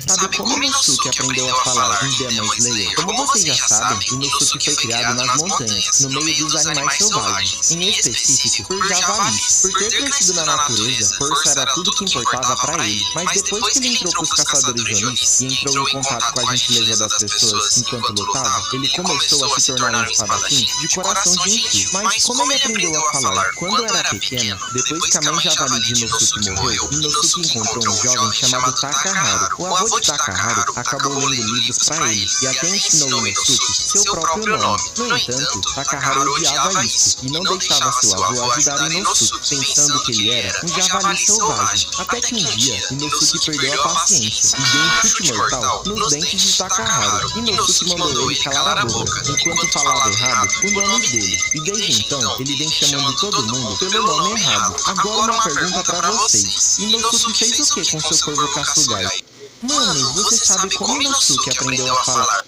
Sabe como Inosuke aprendeu a falar em Demon Slayer? Como vocês já sabem, Inosuke foi criado nas montanhas, no meio dos animais selvagens, em específico por javalis. Por ter crescido na natureza, força era tudo que importava para ele. Mas depois que ele entrou pros caçadores Onis e entrou em contato com a gentileza das pessoas enquanto lutava, ele começou a se tornar um espadachim de coração gentil. Mas como ele aprendeu a falar? Quando era pequeno, depois que a mãe javali de Inosuke morreu, Inosuke encontrou um jovem chamado Takaharu. O avô de Takaharu acabou lendo livros para ele e até ensinou Inosuke seu próprio nome. No entanto, Takaharu odiava isso e não deixava seu avô ajudar Inosuke, pensando que ele era um javali selvagem. Até que um dia, Inosuke perdeu a paciência e deu um chute mortal nos dentes de Takaharu. Inosuke mandou ele calar a boca, enquanto falava errado o nome dele. E desde então, ele vem chamando todo mundo pelo nome errado. Agora uma pergunta pra vocês. Inosuke fez o que com seu corvo Kasugai? Mano, você sabe como Inosuke aprendeu a falar?